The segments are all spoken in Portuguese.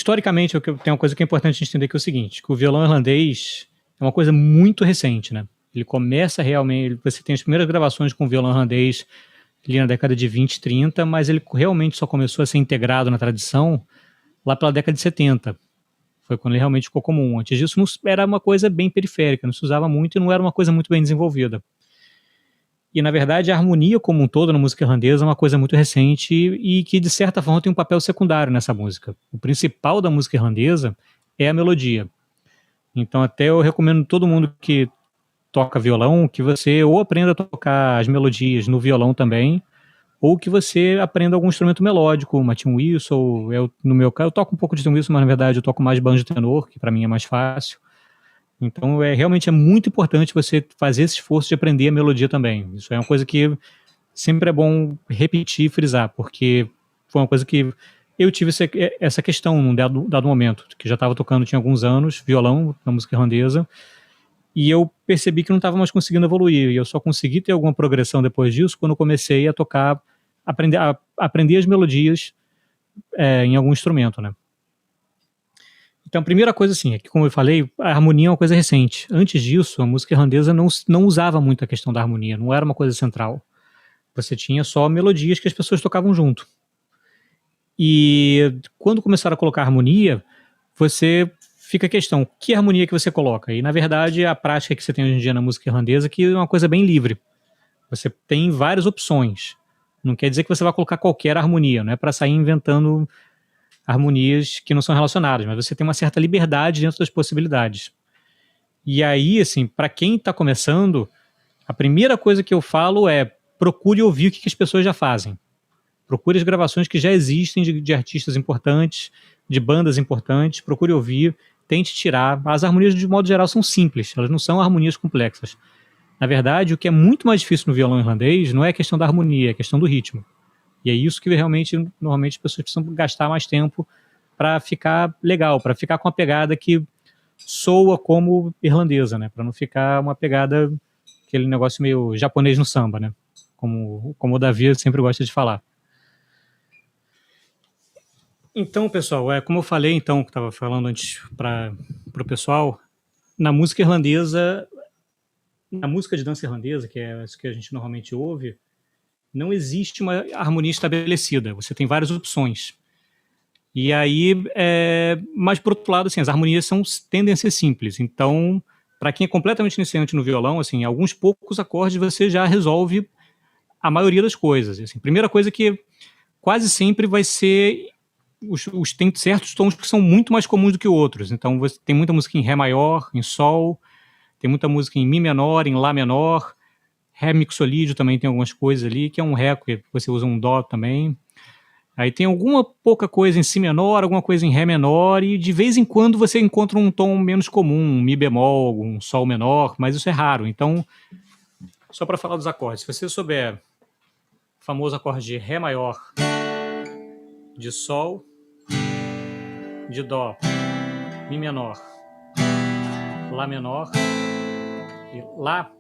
historicamente, tem uma coisa que é importante a gente entender, que é o seguinte, que o violão irlandês é uma coisa muito recente, né? Ele começa realmente, você tem as primeiras gravações com o violão irlandês ali na década de 20, 30, mas ele realmente só começou a ser integrado na tradição lá pela década de 70. Foi quando ele realmente ficou comum. Antes disso, era uma coisa bem periférica, não se usava muito e não era uma coisa muito bem desenvolvida. E, na verdade, a harmonia como um todo na música irlandesa é uma coisa muito recente e que, de certa forma, tem um papel secundário nessa música. O principal da música irlandesa é a melodia. Então, até eu recomendo todo mundo que toca violão que você ou aprenda a tocar as melodias no violão também, ou que você aprenda algum instrumento melódico, uma tin whistle. No meu caso, eu toco um pouco de tin whistle, mas, na verdade, eu toco mais banjo tenor, que para mim é mais fácil. Então, realmente é muito importante você fazer esse esforço de aprender a melodia também. Isso é uma coisa que sempre é bom repetir e frisar, porque foi uma coisa que eu tive essa questão num dado momento, que já estava tocando, tinha alguns anos, violão na música irlandesa, e eu percebi que não estava mais conseguindo evoluir, e eu só consegui ter alguma progressão depois disso quando eu comecei a tocar, aprender as melodias em algum instrumento, né? Então, a primeira coisa, assim, é que, como eu falei, a harmonia é uma coisa recente. Antes disso, a música irlandesa não usava muito a questão da harmonia, não era uma coisa central. Você tinha só melodias que as pessoas tocavam junto. E quando começaram a colocar harmonia, você fica a questão, que harmonia que você coloca? E, na verdade, a prática que você tem hoje em dia na música irlandesa que é uma coisa bem livre. Você tem várias opções. Não quer dizer que você vai colocar qualquer harmonia, não é para sair inventando harmonias que não são relacionadas, mas você tem uma certa liberdade dentro das possibilidades. E aí, assim, para quem está começando, a primeira coisa que eu falo é procure ouvir o que as pessoas já fazem. Procure as gravações que já existem de artistas importantes, de bandas importantes, procure ouvir, tente tirar. As harmonias, de modo geral, são simples, elas não são harmonias complexas. Na verdade, o que é muito mais difícil no violão irlandês não é a questão da harmonia, é a questão do ritmo. E é isso que realmente, normalmente, as pessoas precisam gastar mais tempo para ficar legal, para ficar com uma pegada que soa como irlandesa, né? Para não ficar uma pegada, aquele negócio meio japonês no samba, né? Como o Davi sempre gosta de falar. Então, pessoal, como eu falei, então, que estava falando antes para o pessoal, na música irlandesa, na música de dança irlandesa, que é isso que a gente normalmente ouve, não existe uma harmonia estabelecida. Você tem várias opções. E aí, mas por outro lado, assim, as harmonias tendem a ser simples. Então, para quem é completamente iniciante no violão, assim, alguns poucos acordes você já resolve a maioria das coisas. Assim, primeira coisa que quase sempre vai ser tem certos tons que são muito mais comuns do que outros. Então, você tem muita música em ré maior, em sol, tem muita música em mi menor, em lá menor, ré mixolídio também tem algumas coisas ali, que é um ré que você usa um dó também. Aí tem alguma pouca coisa em si menor, alguma coisa em ré menor, e de vez em quando você encontra um tom menos comum, um mi bemol, um sol menor, mas isso é raro. Então, só para falar dos acordes, se você souber o famoso acorde de ré maior, de sol, de dó, mi menor, lá menor e lá,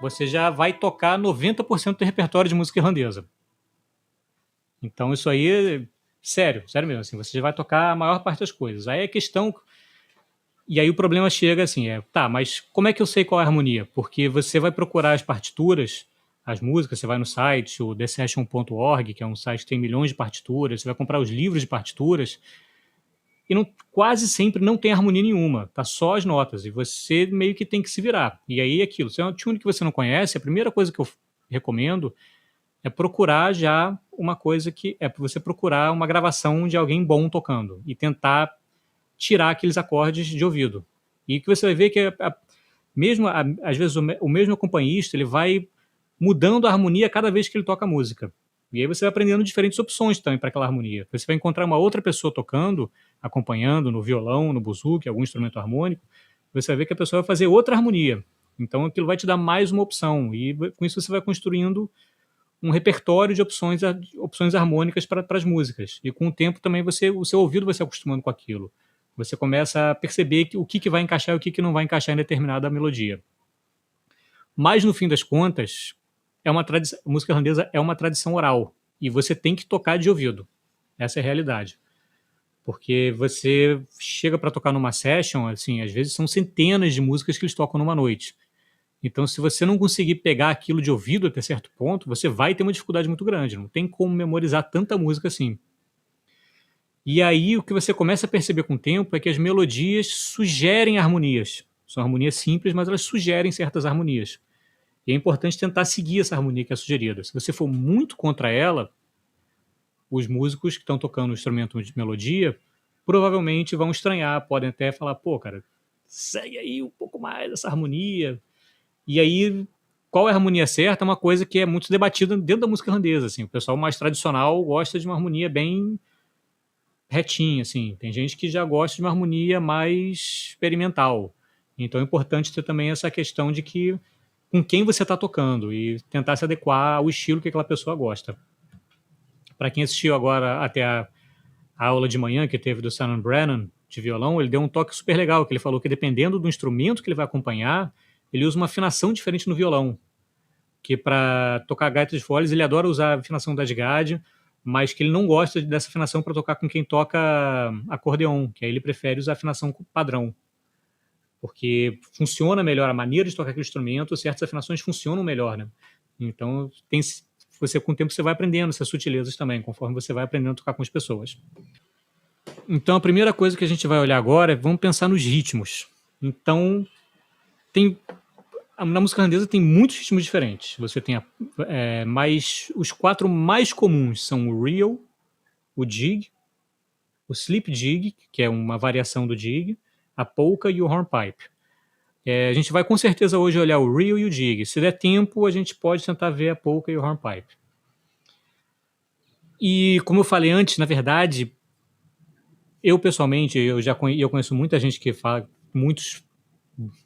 você já vai tocar 90% do repertório de música irlandesa. Então isso aí, sério mesmo, assim, você já vai tocar a maior parte das coisas. Aí a questão, e aí o problema chega assim, tá, mas como é que eu sei qual é a harmonia? Porque você vai procurar as partituras, as músicas, você vai no site, o thesession.org, que é um site que tem milhões de partituras, você vai comprar os livros de partituras, e quase sempre não tem harmonia nenhuma, tá só as notas, e você meio que tem que se virar. E aí aquilo, se é um tune que você não conhece, a primeira coisa que eu recomendo é procurar já uma coisa que é você procurar uma gravação de alguém bom tocando e tentar tirar aqueles acordes de ouvido. E que você vai ver que às vezes o mesmo acompanhista ele vai mudando a harmonia cada vez que ele toca a música. E aí você vai aprendendo diferentes opções também para aquela harmonia. Você vai encontrar uma outra pessoa tocando, acompanhando no violão, no buzuki, algum instrumento harmônico, você vai ver que a pessoa vai fazer outra harmonia. Então aquilo vai te dar mais uma opção. E com isso você vai construindo um repertório de opções harmônicas para as músicas. E com o tempo também o seu ouvido vai se acostumando com aquilo. Você começa a perceber o que vai encaixar e o que não vai encaixar em determinada melodia. Mas, no fim das contas, a música irlandesa é uma tradição oral. E você tem que tocar de ouvido. Essa é a realidade. Porque você chega para tocar numa session, assim, às vezes são centenas de músicas que eles tocam numa noite. Então, se você não conseguir pegar aquilo de ouvido até certo ponto, você vai ter uma dificuldade muito grande. Não tem como memorizar tanta música assim. E aí, o que você começa a perceber com o tempo é que as melodias sugerem harmonias. São harmonias simples, mas elas sugerem certas harmonias. E é importante tentar seguir essa harmonia que é sugerida. Se você for muito contra ela, os músicos que estão tocando o instrumento de melodia provavelmente vão estranhar, podem até falar, pô, cara, segue aí um pouco mais essa harmonia. E aí, qual é a harmonia certa? É uma coisa que é muito debatida dentro da música irlandesa. Assim. O pessoal mais tradicional gosta de uma harmonia bem retinha. Assim. Tem gente que já gosta de uma harmonia mais experimental. Então é importante ter também essa questão de que com quem você está tocando e tentar se adequar ao estilo que aquela pessoa gosta. Para quem assistiu agora até a aula de manhã que teve do Simon Brennan de violão, ele deu um toque super legal, que ele falou que dependendo do instrumento que ele vai acompanhar, ele usa uma afinação diferente no violão, que para tocar gaita de foles ele adora usar a afinação da Asgard, mas que ele não gosta dessa afinação para tocar com quem toca acordeon, que aí ele prefere usar a afinação padrão, porque funciona melhor a maneira de tocar aquele instrumento, certas afinações funcionam melhor, né? Então, você com o tempo você vai aprendendo essas sutilezas também, conforme você vai aprendendo a tocar com as pessoas. Então, a primeira coisa que a gente vai olhar agora é, vamos pensar nos ritmos. Então, na música irlandesa tem muitos ritmos diferentes. Você tem os 4 mais comuns são o reel, o jig, o slip jig, que é uma variação do jig, a polka e o hornpipe. A gente vai com certeza hoje olhar o reel e o jig. Se der tempo, a gente pode tentar ver a polka e o hornpipe. E como eu falei antes, na verdade, eu pessoalmente, eu conheço muita gente que fala, muitos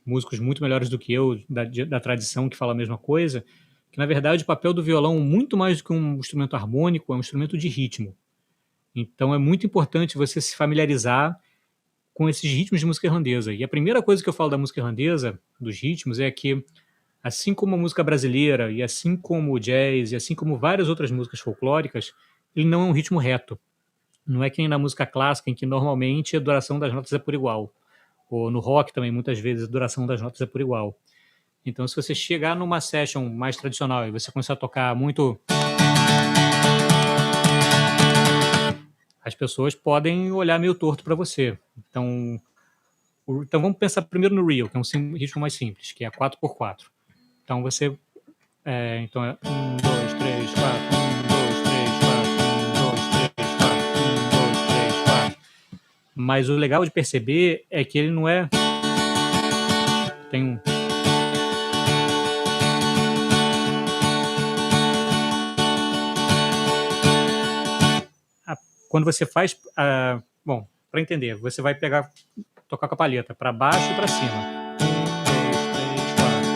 músicos muito melhores do que eu, da tradição, que fala a mesma coisa, que na verdade o papel do violão, muito mais do que um instrumento harmônico, é um instrumento de ritmo. Então é muito importante você se familiarizar com esses ritmos de música irlandesa. E a primeira coisa que eu falo da música irlandesa, dos ritmos, é que, assim como a música brasileira, e assim como o jazz, e assim como várias outras músicas folclóricas, ele não é um ritmo reto. Não é que nem na música clássica, em que normalmente a duração das notas é por igual. Ou no rock também, muitas vezes, a duração das notas é por igual. Então, se você chegar numa session mais tradicional e você começar a tocar muito, as pessoas podem olhar meio torto para você. Então, vamos pensar primeiro no reel, que é um ritmo mais simples, que é 4x4. Então, você... então é 1, 2, 3, 4, 1, 2, 3, 4, 1, 2, 3, 4, 1, 2, 3, 4. Mas o legal de perceber é que ele não é... Tem um... Quando você faz... bom, para entender, você vai tocar com a palheta para baixo e para cima. 1, 2, 3, 4.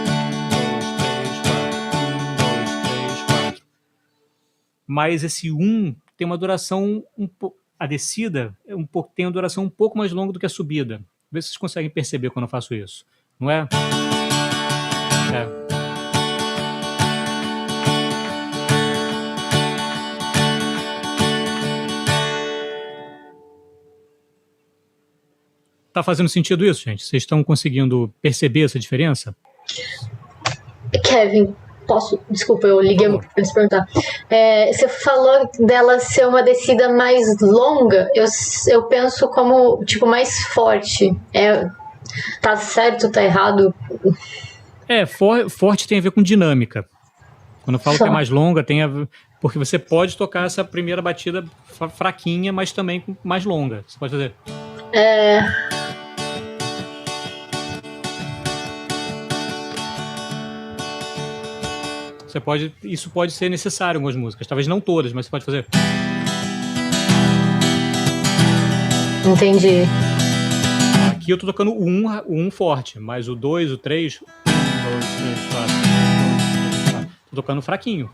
1, 2, 3, 4. Mas esse 1 tem uma duração a descida tem uma duração um pouco mais longa do que a subida. Vê se vocês conseguem perceber quando eu faço isso. Não é? Tá fazendo sentido isso, gente? Vocês estão conseguindo perceber essa diferença? Kevin, desculpa, eu liguei para te perguntar. Você falou dela ser uma descida mais longa. Eu penso como, tipo, mais forte. Tá certo, tá errado? Forte tem a ver com dinâmica. Quando eu falo que é mais longa, porque você pode tocar essa primeira batida fraquinha, mas também mais longa. Você pode fazer... Isso pode ser necessário em algumas músicas. Talvez não todas, mas você pode fazer... Entendi. Aqui eu tô tocando o 1 forte, mas o 2, o 3... 1, 2, 3, 4... 4. Tô tocando fraquinho.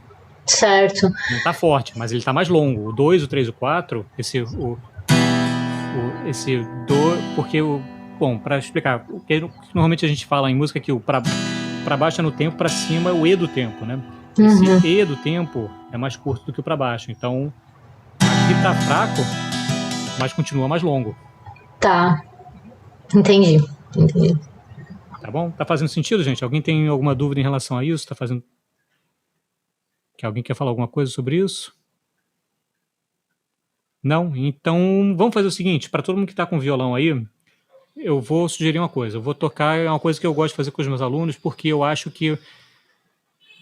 Certo. Não tá forte, mas ele tá mais longo. O 2, o 3, o 4... Porque bom, para explicar, o que normalmente a gente fala em música é que o para baixo é no tempo, para cima é o E do tempo, né? Esse E do tempo é mais curto do que o para baixo. Então, aqui tá fraco, mas continua mais longo. Tá. Entendi. Tá bom? Tá fazendo sentido, gente? Alguém tem alguma dúvida em relação a isso? Tá fazendo... Que alguém quer falar alguma coisa sobre isso? Não? Então, vamos fazer o seguinte, para todo mundo que está com violão aí, eu vou sugerir uma coisa. Eu vou tocar uma coisa que eu gosto de fazer com os meus alunos, porque eu acho que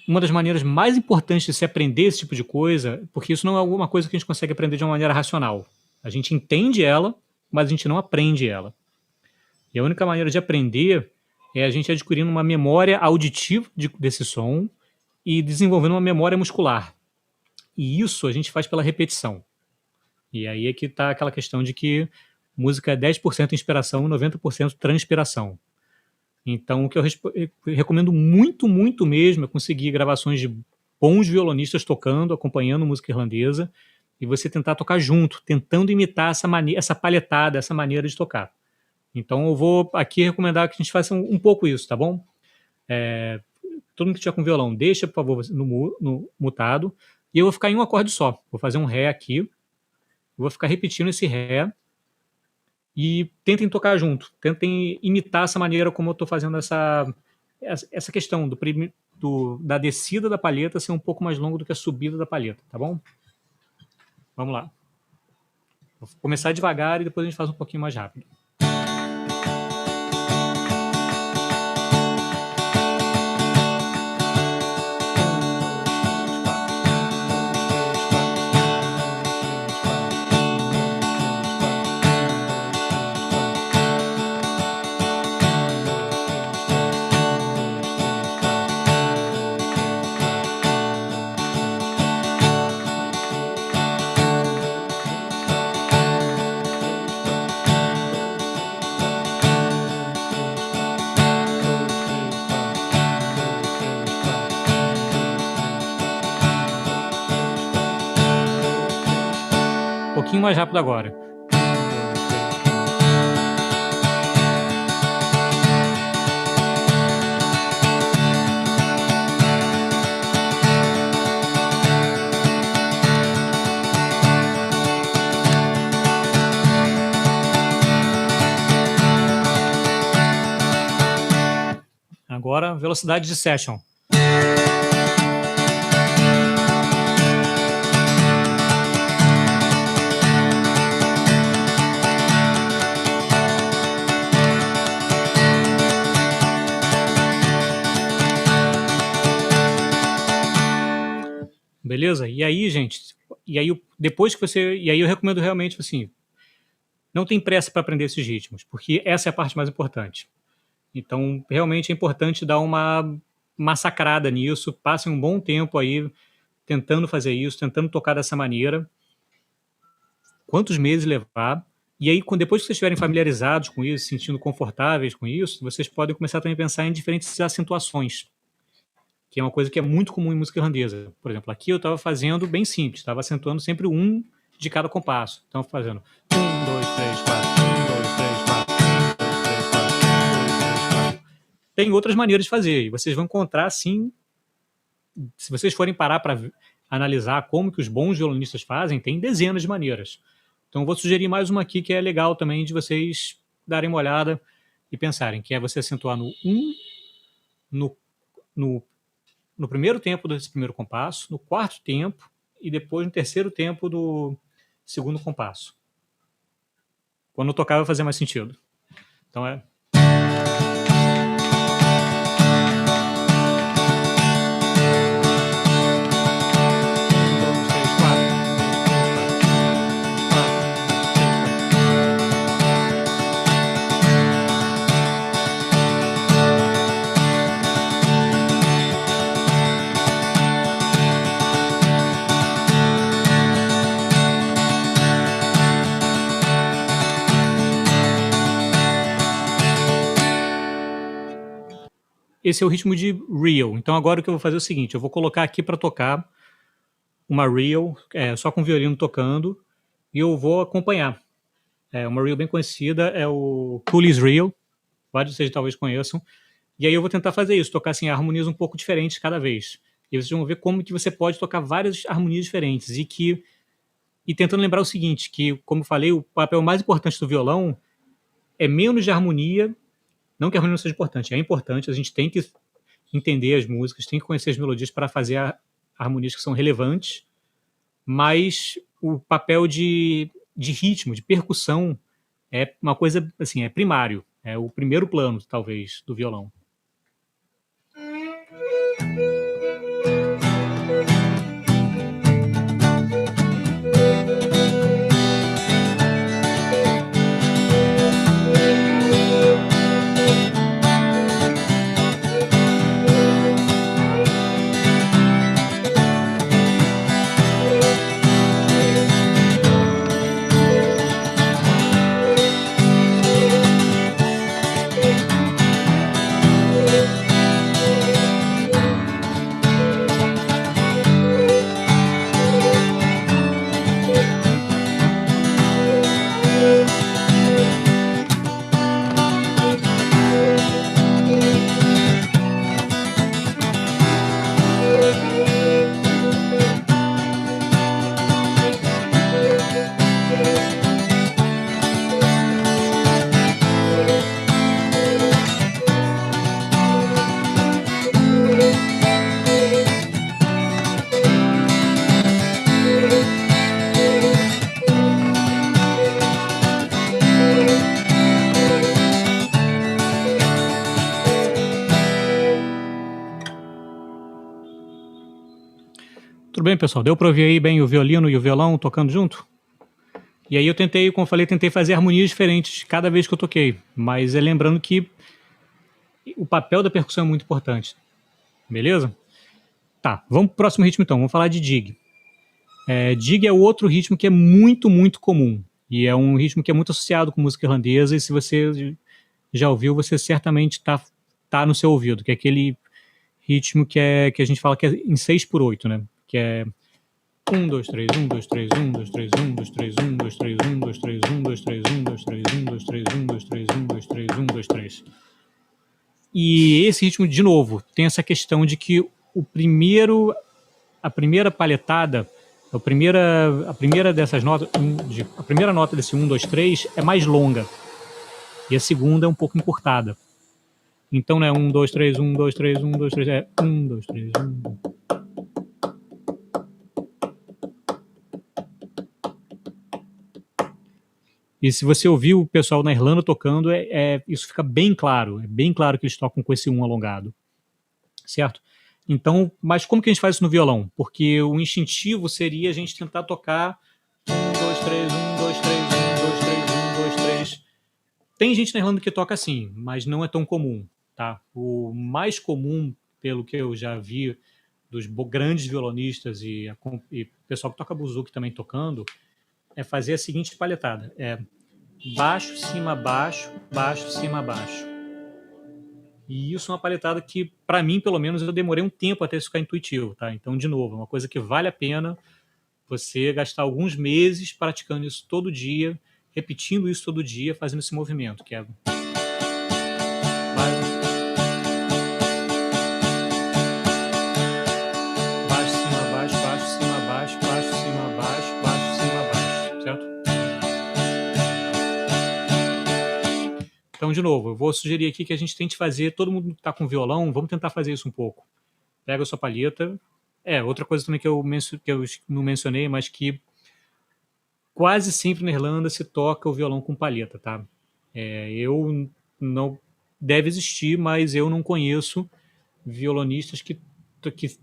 uma das maneiras mais importantes de se aprender esse tipo de coisa, porque isso não é alguma coisa que a gente consegue aprender de uma maneira racional. A gente entende ela, mas a gente não aprende ela. E a única maneira de aprender é a gente adquirindo uma memória auditiva desse som e desenvolvendo uma memória muscular. E isso a gente faz pela repetição. E aí é que está aquela questão de que música é 10% inspiração e 90% transpiração. Então, o que eu recomendo muito, muito mesmo é conseguir gravações de bons violonistas tocando, acompanhando música irlandesa, e você tentar tocar junto, tentando imitar essa palhetada, essa maneira de tocar. Então, eu vou aqui recomendar que a gente faça um pouco isso, tá bom? Todo mundo que estiver com violão, deixa, por favor, no mutado, e eu vou ficar em um acorde só. Vou fazer um Ré aqui, vou ficar repetindo esse Ré, e tentem tocar junto, tentem imitar essa maneira como eu estou fazendo essa questão da descida da palheta ser um pouco mais longo do que a subida da palheta, tá bom? Vamos lá. Vou começar devagar e depois a gente faz um pouquinho mais rápido. Um pouquinho mais rápido agora. Agora, velocidade de session. Beleza? E aí, gente, depois que você... E aí eu recomendo realmente, assim, não tem pressa para aprender esses ritmos, porque essa é a parte mais importante. Então, realmente é importante dar uma massacrada nisso, passem um bom tempo aí tentando fazer isso, tentando tocar dessa maneira, quantos meses levar, e aí depois que vocês estiverem familiarizados com isso, se sentindo confortáveis com isso, vocês podem começar também a pensar em diferentes acentuações, que é uma coisa que é muito comum em música irlandesa. Por exemplo, aqui eu estava fazendo bem simples, estava acentuando sempre um de cada compasso. Então, fazendo 1, 2, 3, 4, 1, 2, 3, 4, 1, 2, 3, 4, 1, 2, 3, 4. Tem outras maneiras de fazer, e vocês vão encontrar, sim, se vocês forem parar para analisar como que os bons violonistas fazem, tem dezenas de maneiras. Então, eu vou sugerir mais uma aqui que é legal também de vocês darem uma olhada e pensarem, que é você acentuar no 1, no primeiro tempo desse primeiro compasso, no quarto tempo e depois no terceiro tempo do segundo compasso. Quando eu tocar vai fazer mais sentido. Então é... Esse é o ritmo de reel. Então agora o que eu vou fazer é o seguinte, eu vou colocar aqui para tocar uma reel, só com o violino tocando, e eu vou acompanhar. Uma reel bem conhecida é o Cooley's Reel, vários de vocês talvez conheçam, e aí eu vou tentar fazer isso, tocar assim, harmonias um pouco diferentes cada vez. E vocês vão ver como que você pode tocar várias harmonias diferentes, e que e tentando lembrar o seguinte, que, como eu falei, o papel mais importante do violão é menos de harmonia, não que a harmonia não seja importante, é importante, a gente tem que entender as músicas, tem que conhecer as melodias para fazer harmonias que são relevantes, mas o papel de ritmo, de percussão, é uma coisa, assim, é primário, é o primeiro plano, talvez, do violão. Tudo bem, pessoal? Deu para ouvir aí bem o violino e o violão tocando junto? E aí eu tentei, como eu falei, tentei fazer harmonias diferentes cada vez que eu toquei, mas lembrando que o papel da percussão é muito importante. Beleza? Tá, vamos pro próximo ritmo então, vamos falar de jig. Jig é o outro ritmo que é muito, muito comum, e é um ritmo que é muito associado com música irlandesa, e se você já ouviu, você certamente tá no seu ouvido, que é aquele ritmo que a gente fala que é em 6/8, né? Que é 1, 2, 3, 1, 2, 3, 1, 2, 3, 1, 2, 3, 1, 2, 3, 1, 2, 3, 1, 2, 3, 1, 2, 3, 1, 2, 3, 1, 2, 3, 1, 2, 3, 1, 2, 3. E esse ritmo, de novo, tem essa questão de que a primeira palhetada, a primeira dessas notas, a primeira nota desse 1, 2, 3 é mais longa. E a segunda é um pouco encurtada. Então não é 1, 2, 3, 1, 2, 3, 1, 2, 3, é 1, 2, 3, 1. E se você ouvir o pessoal na Irlanda tocando, isso fica bem claro. É bem claro que eles tocam com esse 1 alongado. Certo? Então, mas como que a gente faz isso no violão? Porque o instintivo seria a gente tentar tocar 1, 2, 3, 1, 2, 3, 1, 2, 3, 1, 2, 3. Tem gente na Irlanda que toca assim, mas não é tão comum. Tá? O mais comum, pelo que eu já vi dos grandes violonistas e pessoal que toca buzuki também tocando, é fazer a seguinte palhetada. É baixo, cima, baixo, baixo, cima, baixo. E isso é uma palhetada que, para mim, pelo menos, eu demorei um tempo até isso ficar intuitivo, tá? Então, de novo, é uma coisa que vale a pena você gastar alguns meses praticando isso todo dia, repetindo isso todo dia, fazendo esse movimento, que é baixo, cima, baixo, baixo, cima, baixo, baixo, cima, baixo, baixo, cima, baixo, certo? Então, de novo, eu vou sugerir aqui que a gente tente fazer, todo mundo que está com violão, vamos tentar fazer isso um pouco. Pega a sua palheta. Outra coisa também que eu não mencionei, mas que quase sempre na Irlanda se toca o violão com palheta, tá? Eu não... Deve existir, mas eu não conheço violonistas que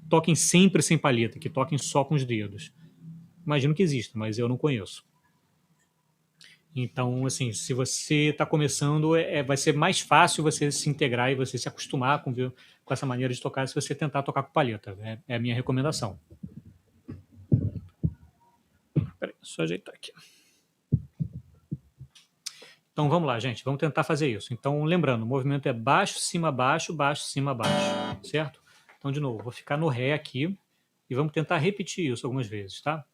toquem sempre sem palheta, que toquem só com os dedos. Imagino que exista, mas eu não conheço. Então, assim, se você está começando, vai ser mais fácil você se integrar e você se acostumar com essa maneira de tocar se você tentar tocar com palheta. É a minha recomendação. Peraí, só ajeitar aqui. Então, vamos lá, gente. Vamos tentar fazer isso. Então, lembrando, o movimento é baixo, cima, baixo, baixo, cima, baixo. Certo? Então, de novo, vou ficar no Ré aqui e vamos tentar repetir isso algumas vezes, tá?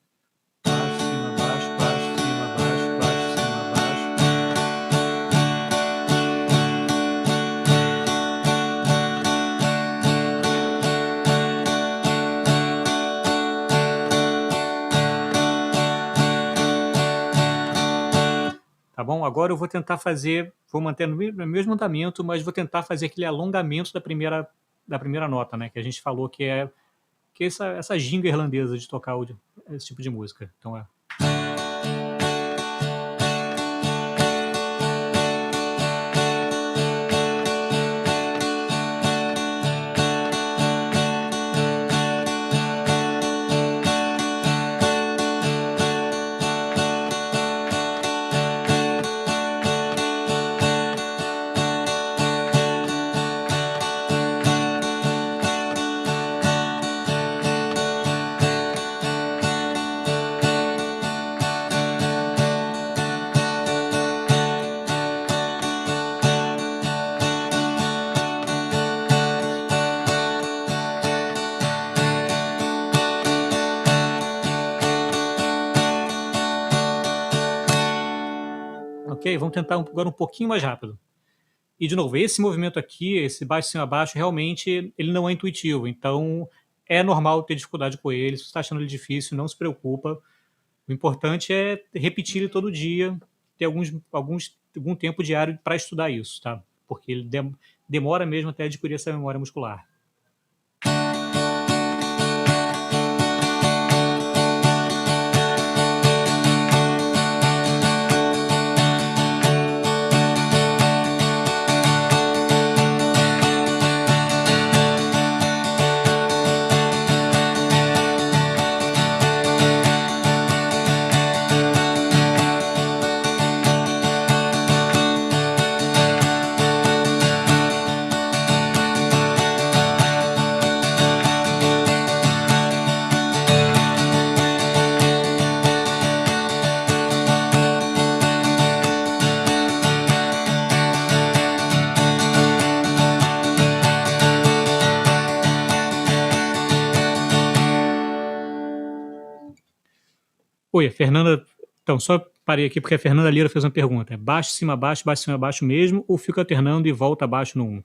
Baixo, cima, baixo, baixo, cima, baixo, baixo, cima, baixo. bom? Agora eu vou tentar fazer, vou manter no mesmo andamento, mas vou tentar fazer aquele alongamento da primeira nota, né? Que a gente falou que é essa ginga irlandesa de tocar esse tipo de música. Então é. Ok, vamos tentar agora um pouquinho mais rápido. E, de novo, esse movimento aqui, esse baixo cima baixo, realmente ele não é intuitivo. Então, é normal ter dificuldade com ele. Se você está achando ele difícil, não se preocupa. O importante é repetir ele todo dia, ter algum tempo diário para estudar isso, tá? Porque ele demora mesmo até adquirir essa memória muscular. Oi, a Fernanda. Então, só parei aqui porque a Fernanda Lira fez uma pergunta. É baixo, cima, baixo mesmo, ou fica alternando e volta abaixo no 1?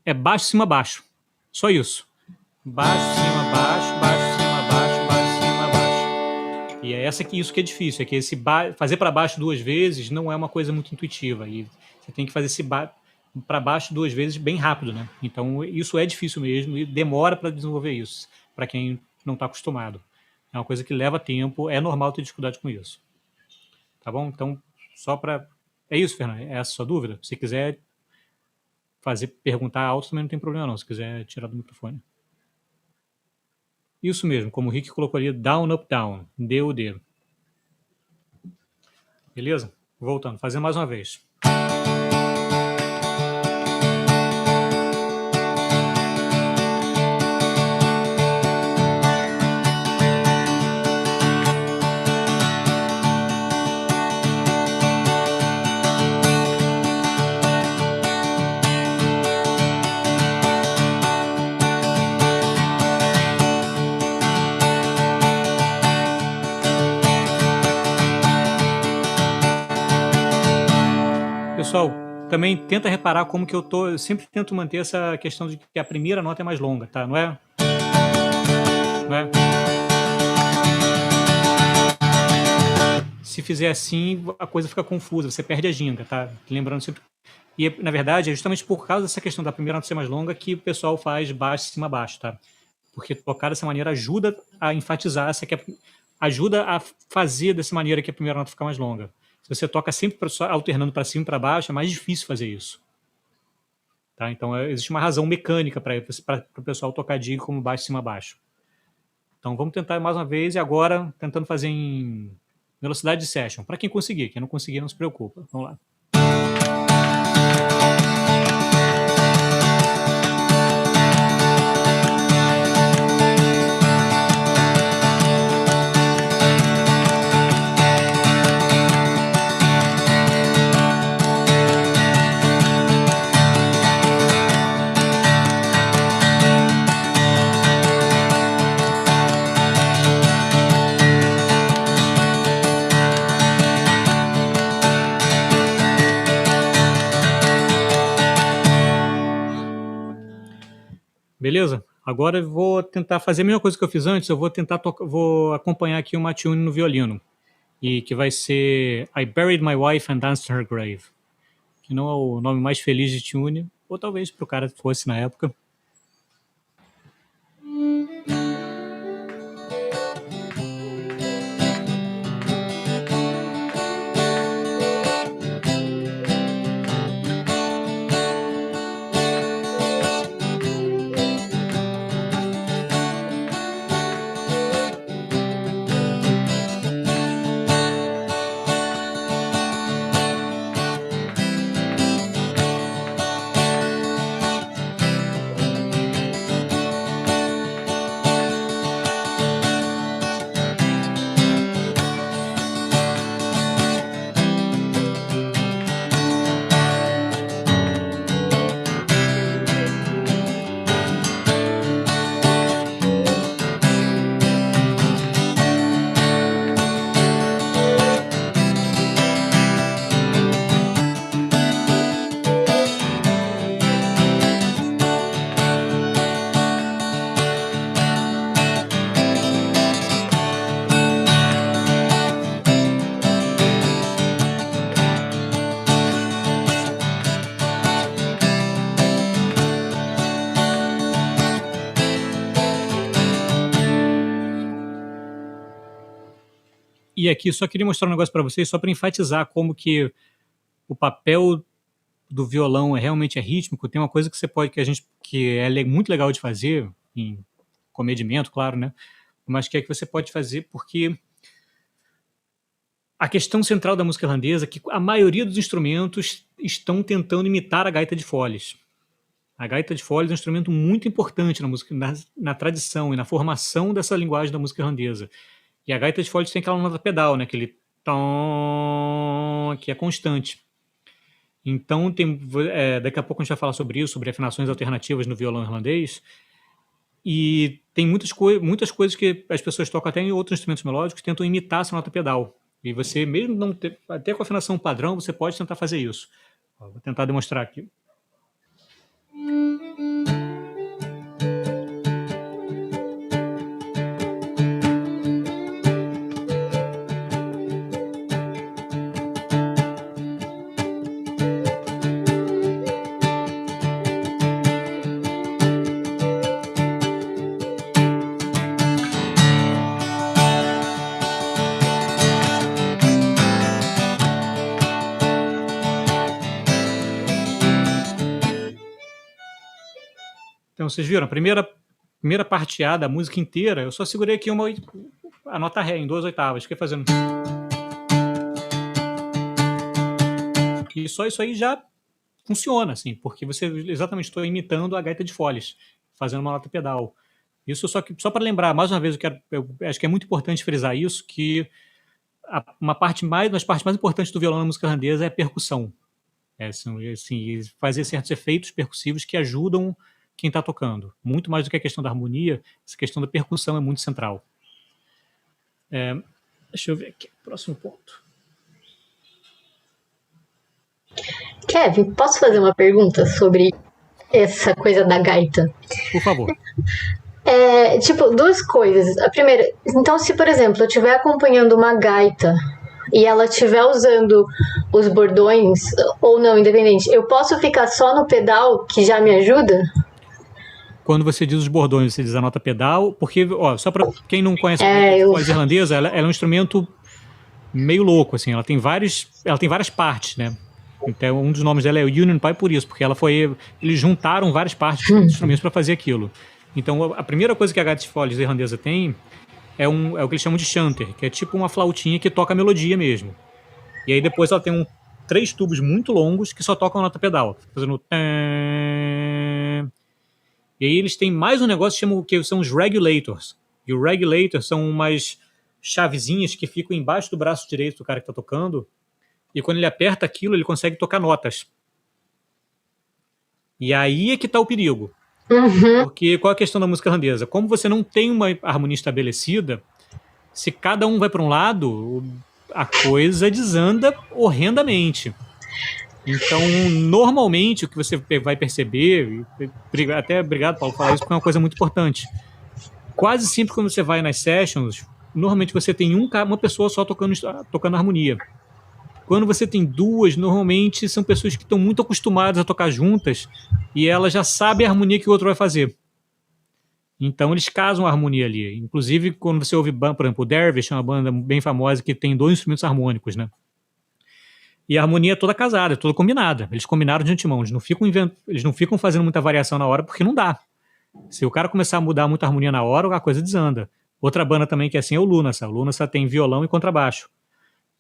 É baixo, cima, baixo. Só isso. Baixo, cima, baixo, baixo, cima, baixo, baixo, cima, baixo. E é isso que é difícil, é que fazer para baixo 2 vezes não é uma coisa muito intuitiva. E você tem que fazer esse para baixo 2 vezes bem rápido, né? Então, isso é difícil mesmo e demora para desenvolver isso, para quem não está acostumado. É uma coisa que leva tempo, é normal ter dificuldade com isso. Tá bom? Então, só para... É isso, Fernando? É essa a sua dúvida? Se quiser perguntar alto, também não tem problema não, se quiser tirar do microfone. Isso mesmo, como o Rick colocou ali, down, up, down, D ou D. Beleza? Voltando, fazendo mais uma vez. Pessoal, também tenta reparar como que eu sempre tento manter essa questão de que a primeira nota é mais longa, tá? Não é? Não é? Se fizer assim, a coisa fica confusa, você perde a ginga, tá? Lembrando sempre. E, na verdade, é justamente por causa dessa questão da primeira nota ser mais longa que o pessoal faz baixo, cima, baixo, tá? Porque tocar dessa maneira ajuda a enfatizar, ajuda a fazer dessa maneira que a primeira nota fica mais longa. Se você toca sempre alternando para cima e para baixo, é mais difícil fazer isso. Tá? Então, existe uma razão mecânica para o pessoal tocar diga como baixo, cima, baixo. Então, vamos tentar mais uma vez e agora tentando fazer em velocidade de session. Para quem conseguir, quem não conseguir, não se preocupa. Vamos lá. Beleza? Agora eu vou tentar fazer a mesma coisa que eu fiz antes, eu vou tentar vou acompanhar aqui uma tune no violino. e que vai ser I Buried My Wife and Danced to Her Grave, que não é o nome mais feliz de Tune, ou talvez pro cara fosse na época. E aqui só queria mostrar um negócio para vocês, só para enfatizar como que o papel do violão realmente é rítmico. Tem uma coisa que você pode, que é muito legal de fazer, em comedimento, claro, né? Mas que é que você pode fazer porque a questão central da música irlandesa é que a maioria dos instrumentos estão tentando imitar a gaita de foles. A gaita de foles é um instrumento muito importante na música, na tradição e na formação dessa linguagem da música irlandesa. E a gaita de foles tem aquela nota pedal, né? Aquele tom que é constante. Então, daqui a pouco a gente vai falar sobre isso, sobre afinações alternativas no violão irlandês. E tem muitas coisas que as pessoas tocam até em outros instrumentos melódicos, tentam imitar essa nota pedal. E você, mesmo não ter, até com afinação padrão, você pode tentar fazer isso. Vou tentar demonstrar aqui. Então, vocês viram, a primeira parte A da música inteira, eu só segurei aqui a nota Ré em 2 oitavas, fiquei fazendo. E só isso aí já funciona, assim, porque você exatamente estou imitando a gaita de foles, fazendo uma nota pedal. Isso só para lembrar, mais uma vez, eu acho que é muito importante frisar isso, que uma das partes mais importantes do violão na música irlandesa é a percussão. Assim, fazer certos efeitos percussivos que ajudam quem está tocando. Muito mais do que a questão da harmonia, essa questão da percussão é muito central. Deixa eu ver aqui, próximo ponto. Kevin, posso fazer uma pergunta sobre essa coisa da gaita? Por favor. Tipo, 2 coisas. A primeira, então se, por exemplo, eu estiver acompanhando uma gaita e ela estiver usando os bordões, ou não, independente, eu posso ficar só no pedal que já me ajuda? Quando você diz os bordões, você diz a nota pedal, porque, ó, só para quem não conhece a voz irlandesa, ela é um instrumento meio louco, assim, ela tem várias partes, né? Então, um dos nomes dela é o Union Pie por isso, porque eles juntaram várias partes dos instrumentos para fazer aquilo. Então, a primeira coisa que a gaita de foles irlandesa tem é o que eles chamam de chanter, que é tipo uma flautinha que toca a melodia mesmo. E aí depois ela tem 3 tubos muito longos que só tocam a nota pedal, fazendo... E aí eles têm mais um negócio que são os regulators. E os regulators são umas chavezinhas que ficam embaixo do braço direito do cara que está tocando. E quando ele aperta aquilo, ele consegue tocar notas. E aí é que está o perigo. Uhum. Porque qual é a questão da música irlandesa? Como você não tem uma harmonia estabelecida, se cada um vai para um lado, a coisa desanda horrendamente. Então, normalmente, o que você vai perceber, até obrigado, Paulo, por falar isso, porque é uma coisa muito importante. Quase sempre quando você vai nas sessions, normalmente você tem uma pessoa só tocando harmonia. Quando você tem duas, normalmente são pessoas que estão muito acostumadas a tocar juntas e ela já sabe a harmonia que o outro vai fazer. Então eles casam a harmonia ali. Inclusive, quando você ouve, por exemplo, o Dervish, é uma banda bem famosa que tem 2 instrumentos harmônicos, né? E a harmonia é toda casada, é toda combinada. Eles combinaram de antemão, eles não ficam fazendo muita variação na hora porque não dá. Se o cara começar a mudar muita harmonia na hora, a coisa desanda. Outra banda também que é assim é o Lunasa. O Lunasa tem violão e contrabaixo.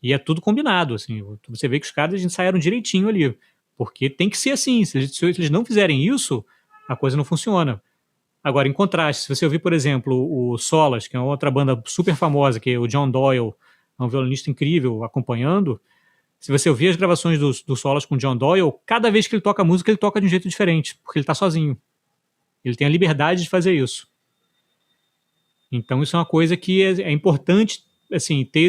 E é tudo combinado, assim. Você vê que os caras ensaiaram direitinho ali. Porque tem que ser assim. Se eles não fizerem isso, a coisa não funciona. Agora, em contraste, se você ouvir, por exemplo, o Solas, que é uma outra banda super famosa, que é o John Doyle, é um violinista incrível acompanhando. Se você ouvir as gravações do Solas com o John Doyle, cada vez que ele toca música, ele toca de um jeito diferente, porque ele está sozinho. Ele tem a liberdade de fazer isso. Então, isso é uma coisa que é importante, assim, ter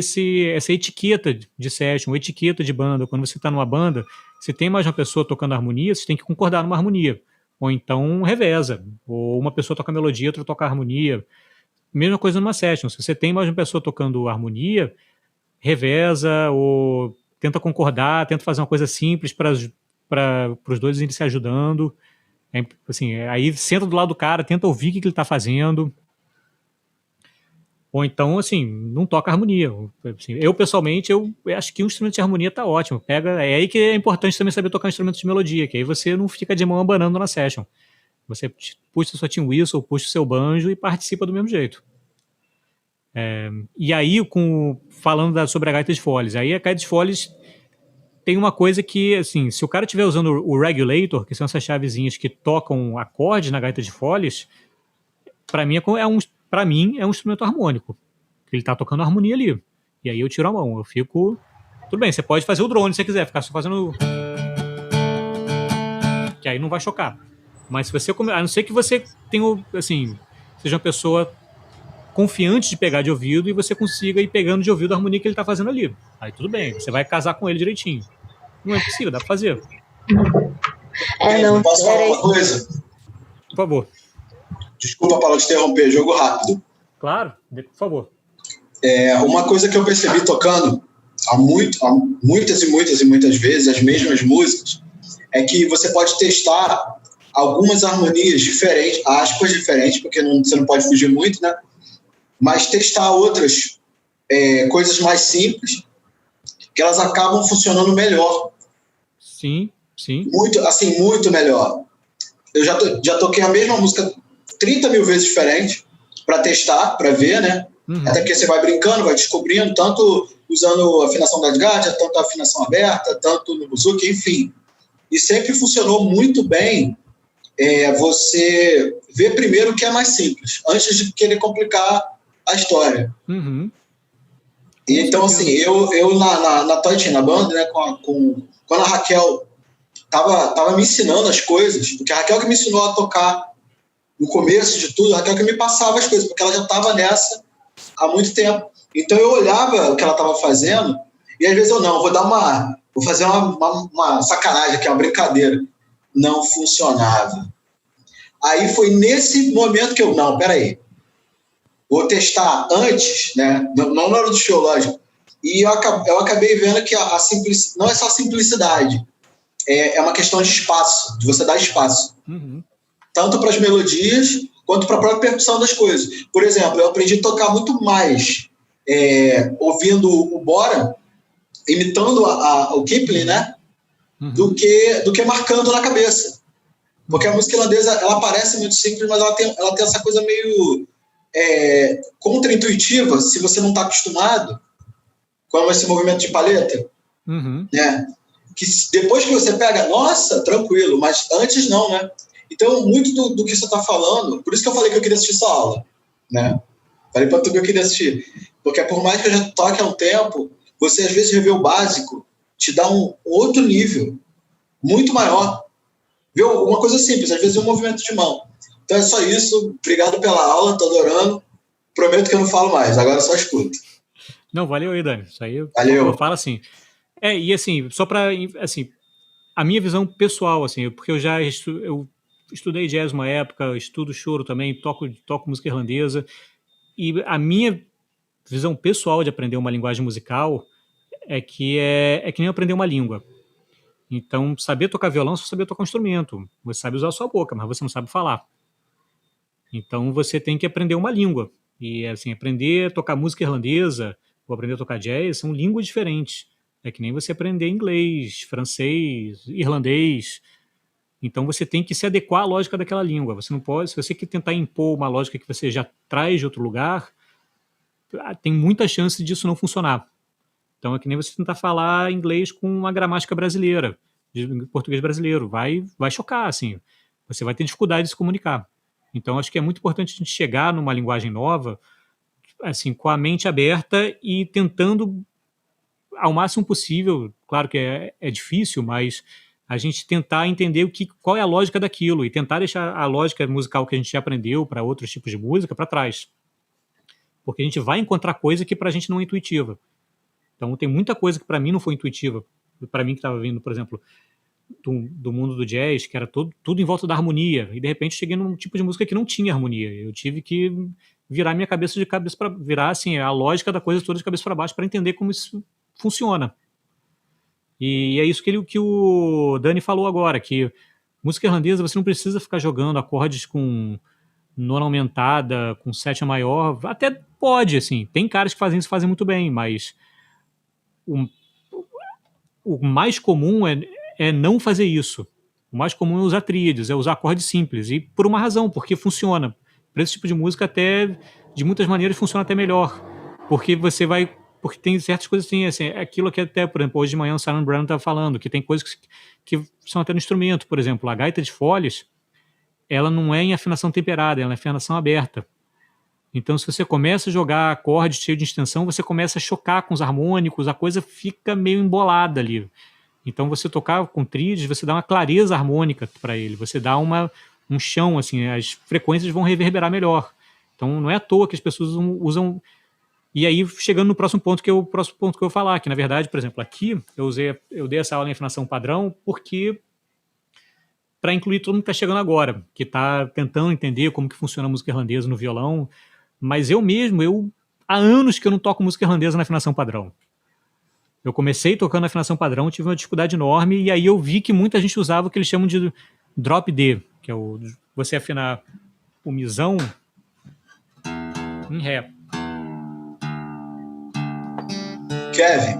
essa etiqueta de session, etiqueta de banda. Quando você está numa banda, se tem mais uma pessoa tocando harmonia, você tem que concordar numa harmonia. Ou então reveza. Ou uma pessoa toca melodia, outra toca harmonia. Mesma coisa numa session. Se você tem mais uma pessoa tocando harmonia, reveza ou tenta concordar, tenta fazer uma coisa simples para os dois irem se ajudando. Assim, aí senta do lado do cara, tenta ouvir o que ele está fazendo. Ou então, assim, não toca harmonia. Assim, eu, pessoalmente, eu acho que o instrumento de harmonia tá ótimo. É aí que é importante também saber tocar um instrumento de melodia, que aí você não fica de mão abanando na session. Você puxa a sua tin whistle, puxa o seu banjo e participa do mesmo jeito. E aí, falando sobre a gaita de foles, aí a gaita de foles tem uma coisa que, assim, se o cara estiver usando o regulator, que são essas chavezinhas que tocam acordes na gaita de foles, para mim é um instrumento harmônico. Ele tá tocando harmonia ali. E aí eu tiro a mão, eu fico... Tudo bem, você pode fazer o drone se você quiser, ficar só fazendo... Que aí não vai chocar. Mas se você... A não ser que você tenha, assim, seja uma pessoa confiante de pegar de ouvido e você consiga ir pegando de ouvido a harmonia que ele tá fazendo ali. Aí tudo bem, você vai casar com ele direitinho. Não é possível, dá pra fazer. Não, posso falar uma coisa? Por favor. Desculpa, Paulo, te interromper, jogo rápido. Claro, por favor. Uma coisa que eu percebi tocando há muitas e muitas e muitas vezes, as mesmas músicas, é que você pode testar algumas harmonias diferentes, aspas diferentes, porque você não pode fugir muito, né? Mas testar outras coisas mais simples, que elas acabam funcionando melhor. Sim, sim. Muito melhor. Eu já toquei a mesma música 30 mil vezes diferente para testar, para ver, né? Uhum. Até porque você vai brincando, vai descobrindo, tanto usando a afinação da Adgadia, tanto a afinação aberta, tanto no buzuki, enfim. E sempre funcionou muito bem você ver primeiro o que é mais simples, antes de querer complicar a história. Uhum. Então, assim, eu na Toy Team, na banda, né, quando a Raquel tava me ensinando as coisas, porque a Raquel que me ensinou a tocar no começo de tudo, a Raquel que me passava as coisas, porque ela já estava nessa há muito tempo. Então eu olhava o que ela estava fazendo e às vezes vou fazer uma sacanagem aqui, uma brincadeira. Não funcionava. Aí foi nesse momento que peraí, vou testar antes, né? Não na hora do show, lógico. E eu acabei vendo que não é só simplicidade, é uma questão de espaço, de você dar espaço. Uhum. Tanto para as melodias, quanto para a própria percussão das coisas. Por exemplo, eu aprendi a tocar muito mais ouvindo o Bora, imitando o Kipling, né? Uhum. do que marcando na cabeça. Porque a música irlandesa, ela parece muito simples, mas ela tem essa coisa meio contra-intuitiva, se você não está acostumado com esse movimento de paleta. Uhum. Né? Que depois que você pega, nossa, tranquilo, mas antes não, né? Então, muito do que você está falando, por isso que eu falei que eu queria assistir sua aula, né? Falei para tu que eu queria assistir. Porque por mais que eu já toque há um tempo, você às vezes rever o básico te dá um outro nível, muito maior. Viu? Uma coisa simples, às vezes é um movimento de mão. Então é só isso. Obrigado pela aula, tô adorando. Prometo que eu não falo mais, agora só escuto. Não, valeu aí, Dani. Isso aí valeu. Eu falo assim. E assim, só para assim, a minha visão pessoal, assim, porque eu já estudei jazz uma época, estudo choro também, toco música irlandesa, e a minha visão pessoal de aprender uma linguagem musical é que nem aprender uma língua. Então, saber tocar violão é só saber tocar um instrumento. Você sabe usar a sua boca, mas você não sabe falar. Então, você tem que aprender uma língua. E, assim, aprender a tocar música irlandesa ou aprender a tocar jazz são línguas diferentes. É que nem você aprender inglês, francês, irlandês. Então, você tem que se adequar à lógica daquela língua. Você não pode, se você quer tentar impor uma lógica que você já traz de outro lugar, tem muita chance disso não funcionar. Então é que nem você tentar falar inglês com uma gramática brasileira, de português brasileiro. Vai chocar, assim. Você vai ter dificuldade de se comunicar. Então acho que é muito importante a gente chegar numa linguagem nova, assim, com a mente aberta e tentando, ao máximo possível, claro que é difícil, mas a gente tentar entender qual é a lógica daquilo e tentar deixar a lógica musical que a gente já aprendeu para outros tipos de música para trás. Porque a gente vai encontrar coisa que para a gente não é intuitiva. Então tem muita coisa que para mim não foi intuitiva. Para mim que estava vindo, por exemplo, do mundo do jazz, que era tudo em volta da harmonia. E de repente cheguei num tipo de música que não tinha harmonia. Eu tive que virar minha cabeça para virar assim, a lógica da coisa toda de cabeça para baixo para entender como isso funciona. E é isso que o Dani falou agora, que música irlandesa você não precisa ficar jogando acordes com nona aumentada, com sétima maior. Até pode, assim. Tem caras que fazem isso, fazem muito bem, mas o mais comum é não fazer isso. O mais comum é usar tríades, é usar acordes simples. E por uma razão, porque funciona. Para esse tipo de música, até de muitas maneiras, funciona até melhor. Porque porque tem certas coisas assim, aquilo que até, por exemplo, hoje de manhã o Simon Brown estava falando, que tem coisas que são até no instrumento. Por exemplo, a gaita de foles, ela não é em afinação temperada, ela é em afinação aberta. Então, se você começa a jogar acordes cheio de extensão, você começa a chocar com os harmônicos, a coisa fica meio embolada ali. Então, você tocar com tríades, você dá uma clareza harmônica para ele, você dá um chão, assim, as frequências vão reverberar melhor. Então, não é à toa que as pessoas usam. E aí, chegando no próximo ponto, que é o próximo ponto que eu vou falar, que na verdade, por exemplo, aqui eu dei essa aula em afinação padrão porque para incluir todo mundo que está chegando agora, que está tentando entender como que funciona a música irlandesa no violão. Mas eu há anos que eu não toco música irlandesa na afinação padrão. Eu comecei tocando na afinação padrão, tive uma dificuldade enorme, e aí eu vi que muita gente usava o que eles chamam de drop D, que é você afinar o misão em ré. Kevin,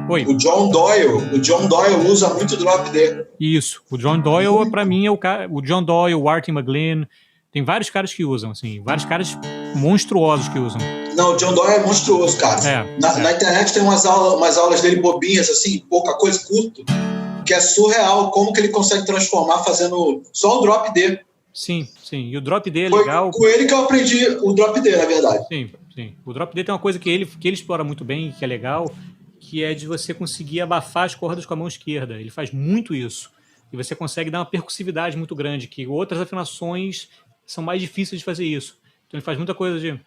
Oi. o John Doyle usa muito drop D. Isso, o John Doyle, para mim, é o John Doyle, o Artie McGlynn. Tem vários caras que usam, assim, vários caras monstruosos que usam. Não, o John Doyle é monstruoso, cara. Na internet tem umas aulas dele bobinhas, assim, pouca coisa, curto, que é surreal como que ele consegue transformar fazendo só o drop D. Sim. E o drop D é legal. Foi com ele que eu aprendi o drop D, na verdade. Sim. O drop D tem uma coisa que ele explora muito bem, que é legal, que é de você conseguir abafar as cordas com a mão esquerda. Ele faz muito isso. E você consegue dar uma percussividade muito grande, que outras afinações são mais difíceis de fazer isso. Então ele faz muita coisa de...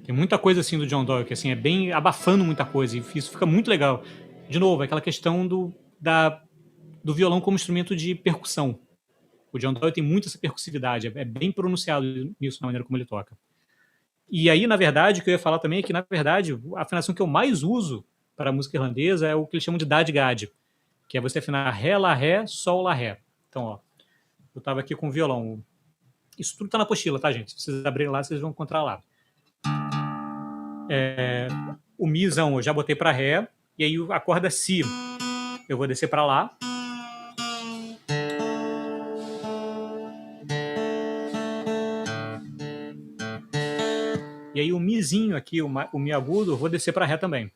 Tem muita coisa assim do John Doyle, que assim, é bem abafando muita coisa, e isso fica muito legal. De novo, aquela questão do violão como instrumento de percussão. O John Doyle tem muito essa percussividade, é bem pronunciado nisso na maneira como ele toca. E aí, na verdade, o que eu ia falar também é que, na verdade, a afinação que eu mais uso para a música irlandesa é o que eles chamam de dad-gad, que é você afinar ré, lá, ré, sol, lá, ré. Então, ó, eu estava aqui com o violão. Isso tudo está na apostila, tá, gente? Se vocês abrirem lá, vocês vão encontrar lá. O mizão eu já botei para ré, e aí a corda si eu vou descer para lá. E aí o mizinho aqui, o mi agudo, eu vou descer para ré também.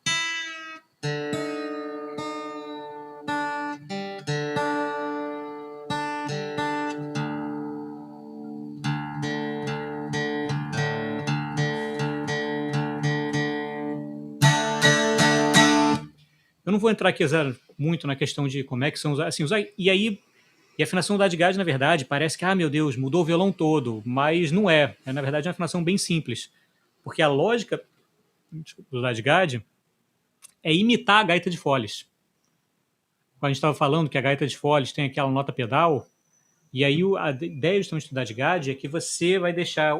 Eu não vou entrar aqui muito na questão de como é que são assim, e aí a afinação do dad-gad, na verdade, parece que, meu Deus, mudou o violão todo, mas não é. Na verdade, é uma afinação bem simples. Porque a lógica do DADGAD é imitar a gaita de foles. Quando a gente estava falando que a gaita de foles tem aquela nota pedal, e aí a ideia justamente do DADGAD é que você vai deixar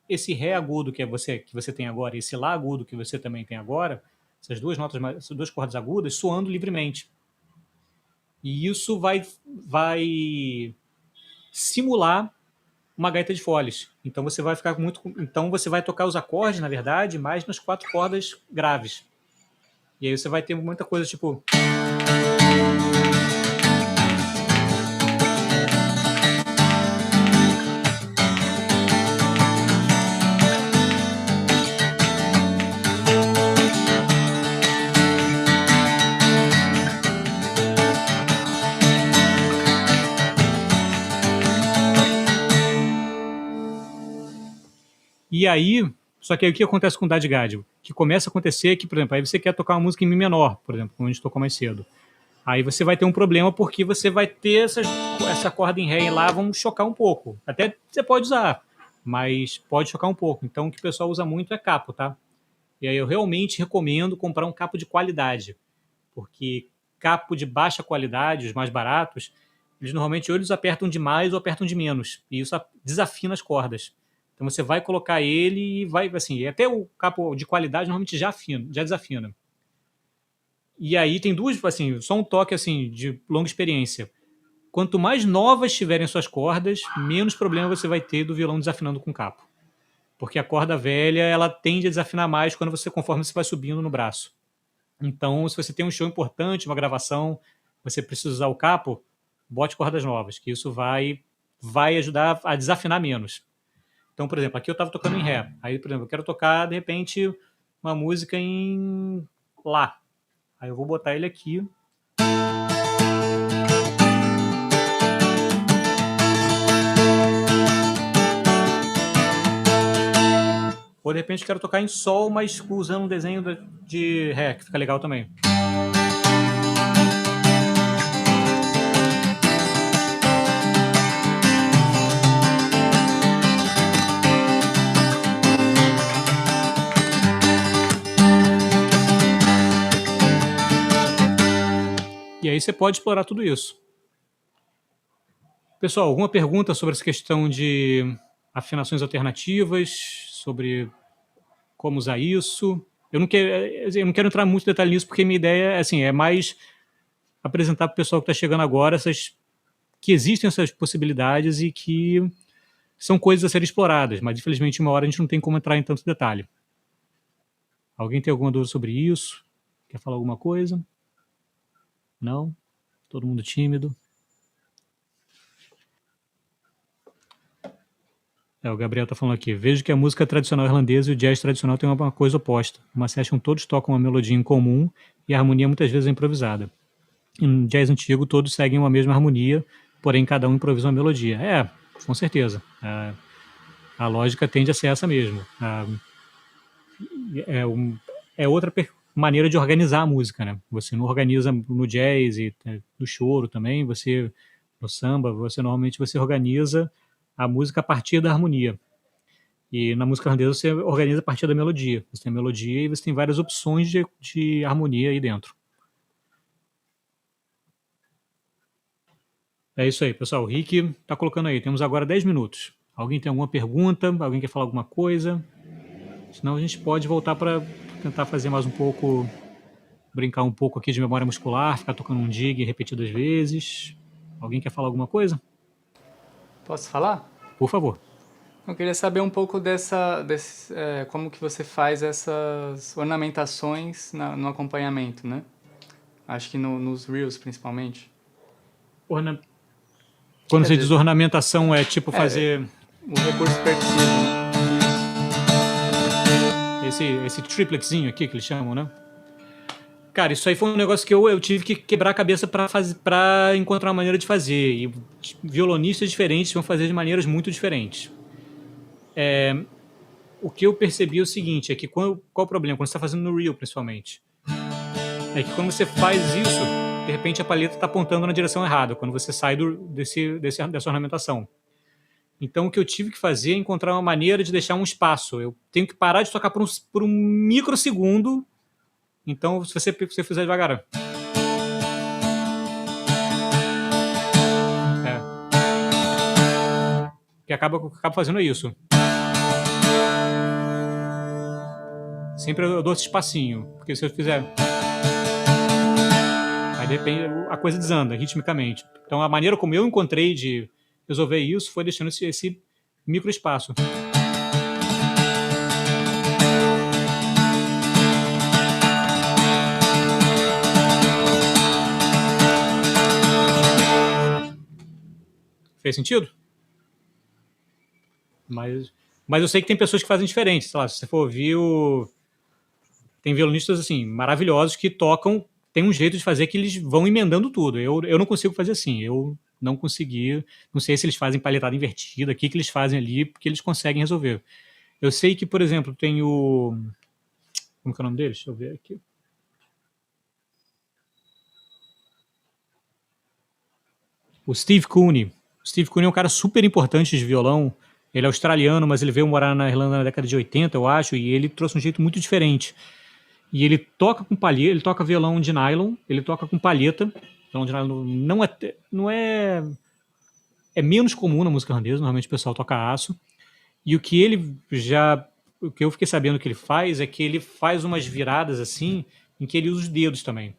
esse Ré agudo que você tem agora e esse Lá agudo que você também tem agora, essas duas notas, essas duas cordas agudas, soando livremente. E isso vai simular uma gaita de foles. Então você vai ficar então você vai tocar os acordes, na verdade, mais nas 4 cordas graves. E aí você vai ter muita coisa tipo. E aí, só que aí o que acontece com o DADGAD? O que começa a acontecer é que, por exemplo, aí você quer tocar uma música em Mi menor, por exemplo, como a gente tocou mais cedo. Aí você vai ter um problema porque você vai ter essa corda em Ré e Lá vão chocar um pouco. Até você pode usar, mas pode chocar um pouco. Então o que o pessoal usa muito é capo, tá? E aí eu realmente recomendo comprar um capo de qualidade, porque capo de baixa qualidade, os mais baratos, eles normalmente ou eles apertam demais ou apertam de menos, e isso desafina as cordas. Então você vai colocar ele e vai, assim, até o capo de qualidade normalmente já desafina. E aí tem duas, assim, só um toque assim de longa experiência. Quanto mais novas tiverem suas cordas, menos problema você vai ter do violão desafinando com capo. Porque a corda velha, ela tende a desafinar mais conforme você vai subindo no braço. Então, se você tem um show importante, uma gravação, você precisa usar o capo, bote cordas novas, que isso vai ajudar a desafinar menos. Então, por exemplo, aqui eu estava tocando em Ré. Aí, por exemplo, eu quero tocar, de repente, uma música em Lá. Aí eu vou botar ele aqui. Ou, de repente, eu quero tocar em Sol, mas usando um desenho de Ré, que fica legal também. E aí você pode explorar tudo isso. Pessoal, alguma pergunta sobre essa questão de afinações alternativas, sobre como usar isso? Eu não quero entrar muito em detalhe nisso, porque minha ideia assim, é mais apresentar para o pessoal que está chegando agora que existem essas possibilidades e que são coisas a serem exploradas, mas infelizmente uma hora a gente não tem como entrar em tanto detalhe. Alguém tem alguma dúvida sobre isso? Quer falar alguma coisa? Não? Todo mundo tímido? O Gabriel está falando aqui. Vejo que a música tradicional irlandesa e o jazz tradicional têm uma coisa oposta. Numa session todos tocam uma melodia em comum e a harmonia muitas vezes é improvisada. E no jazz antigo todos seguem uma mesma harmonia, porém cada um improvisa uma melodia. Com certeza. A lógica tende a ser essa mesmo. É outra maneira de organizar a música, né? Você não organiza no jazz e no choro também, no samba, normalmente você organiza a música a partir da harmonia. E na música irlandesa você organiza a partir da melodia. Você tem a melodia e você tem várias opções de harmonia aí dentro. É isso aí, pessoal. O Rick está colocando aí. Temos agora 10 minutos. Alguém tem alguma pergunta? Alguém quer falar alguma coisa? Senão a gente pode voltar para tentar fazer mais um pouco, brincar um pouco aqui de memória muscular, ficar tocando um jig repetidas vezes. Alguém quer falar alguma coisa? Posso falar? Por favor. Eu queria saber um pouco como que você faz essas ornamentações no acompanhamento, né? Acho que nos Reels, principalmente. Quando você diz ornamentação, é tipo fazer... O recurso percussivo, né? Esse tripletzinho aqui que eles chamam, né? Cara, isso aí foi um negócio que eu tive que quebrar a cabeça para encontrar uma maneira de fazer. E violonistas diferentes vão fazer de maneiras muito diferentes. O que eu percebi é o seguinte, é que qual o problema? Quando você está fazendo no Reel, principalmente. É que quando você faz isso, de repente a palheta está apontando na direção errada, quando você sai dessa ornamentação. Então, o que eu tive que fazer é encontrar uma maneira de deixar um espaço. Eu tenho que parar de tocar por um microsegundo. Então, se você fizer devagar... que acaba fazendo isso. Sempre eu dou esse espacinho, porque se eu fizer... aí de repente a coisa desanda ritmicamente. Então a maneira como eu encontrei de resolver isso foi deixando esse micro espaço. Fez sentido? Mas eu sei que tem pessoas que fazem diferente. Sei lá, se você for ouvir tem violonistas assim, maravilhosos que tocam, tem um jeito de fazer que eles vão emendando tudo. Eu não consigo fazer assim. Eu não consegui. Não sei se eles fazem palhetada invertida, o que eles fazem ali, porque eles conseguem resolver. Eu sei que, por exemplo, tem o... como que é o nome deles? Deixa eu ver aqui. O Steve Cooney. O Steve Cooney é um cara super importante de violão. Ele é australiano, mas ele veio morar na Irlanda na década de 80, eu acho, e ele trouxe um jeito muito diferente. E ele toca com palheta, ele toca violão de nylon, ele toca com palheta. Violão de nylon não é menos comum na música irlandesa, normalmente o pessoal toca aço. E o que eu fiquei sabendo que ele faz é que ele faz umas viradas assim, em que ele usa os dedos também.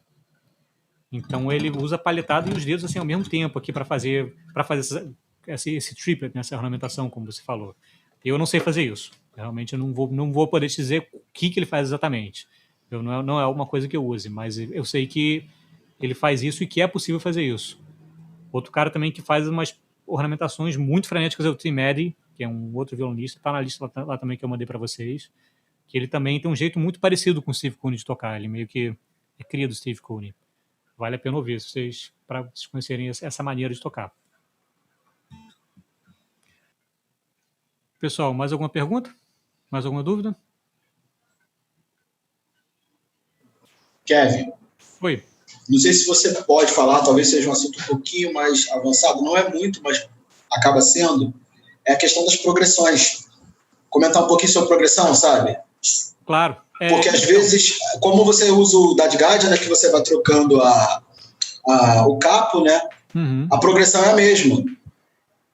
Então ele usa a palhetada e os dedos assim ao mesmo tempo aqui para fazer esse triplet, né, essa ornamentação, como você falou. Eu não sei fazer isso. Realmente eu não vou poder te dizer o que ele faz exatamente. Não é uma coisa que eu use, mas eu sei que ele faz isso e que é possível fazer isso. Outro cara também que faz umas ornamentações muito frenéticas é o Tim Eddy, que é um outro violonista, está na lista lá também que eu mandei para vocês, que ele também tem um jeito muito parecido com o Steve Cooney de tocar. Ele meio que é cria do Steve Cooney. Vale a pena ouvir para vocês conhecerem essa maneira de tocar. Pessoal, mais alguma pergunta? Mais alguma dúvida? Kevin. Oi. Não sei se você pode falar, talvez seja um assunto um pouquinho mais avançado, não é muito, mas acaba sendo, é a questão das progressões. Comentar um pouquinho sobre progressão, sabe? Claro. Porque às vezes, como você usa o DADGAD, né, que você vai trocando o capo, né? Uhum. A progressão é a mesma.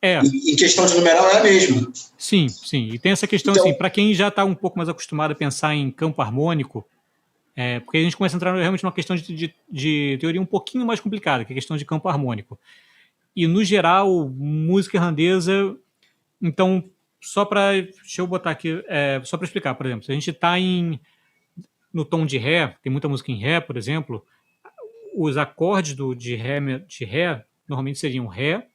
Em questão de numeral é a mesma. Sim. E tem essa questão, então, assim, para quem já está um pouco mais acostumado a pensar em campo harmônico, porque a gente começa a entrar realmente numa questão de teoria um pouquinho mais complicada, que é a questão de campo harmônico. E, no geral, música irlandesa... Então, deixa eu botar aqui, só para explicar, por exemplo, se a gente está no tom de Ré, tem muita música em Ré, por exemplo, os acordes de Ré normalmente seriam Ré,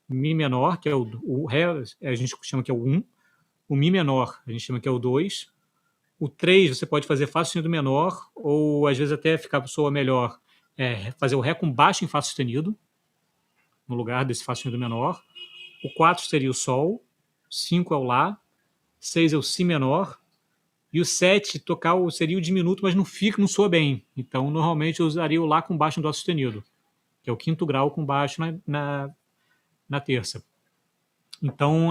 Mi menor, que é o Ré, a gente chama que é o 1, o Mi menor, a gente chama que é o 2, o 3 você pode fazer Fá sustenido menor, ou às vezes até soa melhor fazer o Ré com baixo em Fá sustenido, no lugar desse Fá sustenido menor, o 4 seria o Sol, 5 é o Lá, 6 é o Si menor, e o 7 seria o diminuto, mas não soa bem. Então, normalmente, eu usaria o Lá com baixo em Dó sustenido, que é o quinto grau com baixo na terça. Então,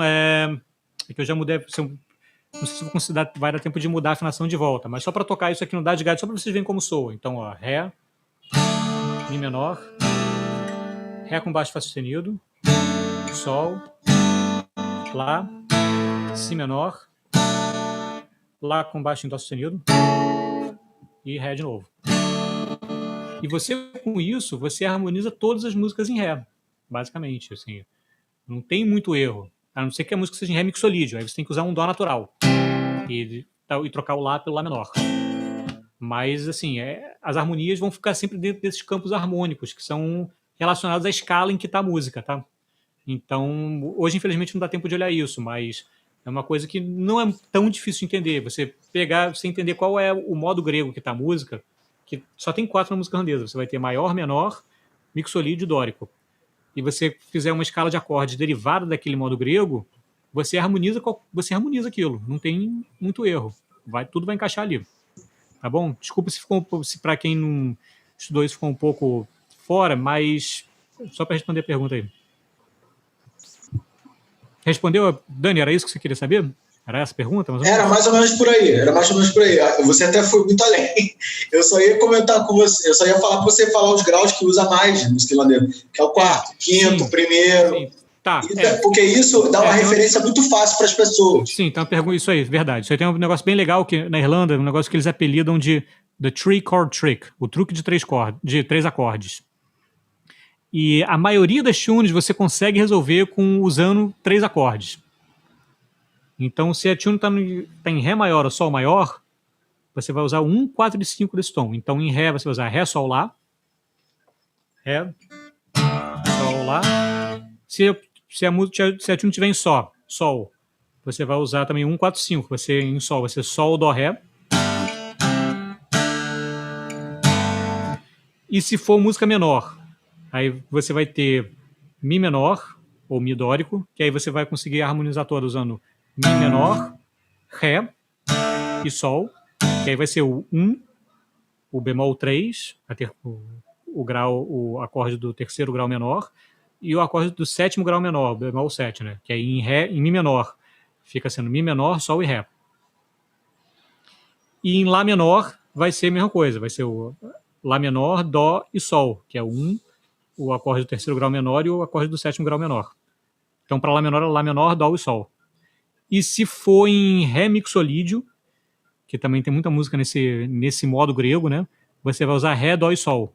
que eu já mudei, não sei se vou considerar, vai dar tempo de mudar a afinação de volta, mas só para tocar isso aqui no DADGAD, só para vocês verem como soa. Então, ó, Ré, Mi menor, Ré com baixo Fá sustenido, Sol, Lá, Si menor, Lá com baixo em Dó sustenido e Ré de novo. E você, com isso, você harmoniza todas as músicas em Ré, basicamente. Assim, não tem muito erro, a não ser que a música seja em Ré mixolídio. Aí você tem que usar um Dó natural e trocar o Lá pelo Lá menor. Mas, assim, as harmonias vão ficar sempre dentro desses campos harmônicos, que são relacionados à escala em que está a música, tá? Então, hoje, infelizmente, não dá tempo de olhar isso, mas é uma coisa que não é tão difícil de entender. Você entender qual é o modo grego que está a música, que só tem 4 na música irlandesa. Você vai ter maior, menor, mixolídio e dórico. E você fizer uma escala de acordes derivada daquele modo grego, você harmoniza aquilo. Não tem muito erro. Tudo vai encaixar ali. Tá bom? Desculpa se para quem não estudou isso ficou um pouco fora, mas só para responder a pergunta aí. Respondeu, Dani, era isso que você queria saber? Era essa a pergunta? Era mais ou menos por aí. Você até foi muito além. Eu só ia comentar com você, eu só ia falar para você falar os graus que usa mais de música irlandesa, que é o quarto, quinto, sim, primeiro. Sim. Tá, porque isso dá uma referência muito fácil para as pessoas. Sim, então isso aí, verdade. Isso aí tem um negócio bem legal que na Irlanda, um negócio que eles apelidam de The Three Chord Trick, o truque de 3 acordes. E a maioria das tunes você consegue resolver usando 3 acordes. Então, se a tune está em Ré maior ou Sol maior, você vai usar 1, 4 e 5 desse tom. Então, em Ré, você vai usar Ré, Sol, Lá. Ré, Sol, Lá. Se a tune estiver em Sol, você vai usar também 1, 4, 5. Você em Sol, vai ser Sol, Dó, Ré. E se for música menor, aí você vai ter Mi menor, ou Mi dórico, que aí você vai conseguir harmonizar toda usando Mi menor, Ré e Sol, que aí vai ser o 1, o bemol 3, o acorde do terceiro grau menor, e o acorde do sétimo grau menor, bemol 7, né? Que aí em Mi menor fica sendo Mi menor, Sol e Ré. E em Lá menor vai ser a mesma coisa, vai ser o Lá menor, Dó e Sol, que é o acorde do terceiro grau menor e o acorde do sétimo grau menor. Então, para Lá menor, é Lá menor, Dó e Sol. E se for em Ré mixolídio, que também tem muita música nesse modo grego, né? Você vai usar Ré, Dó e Sol.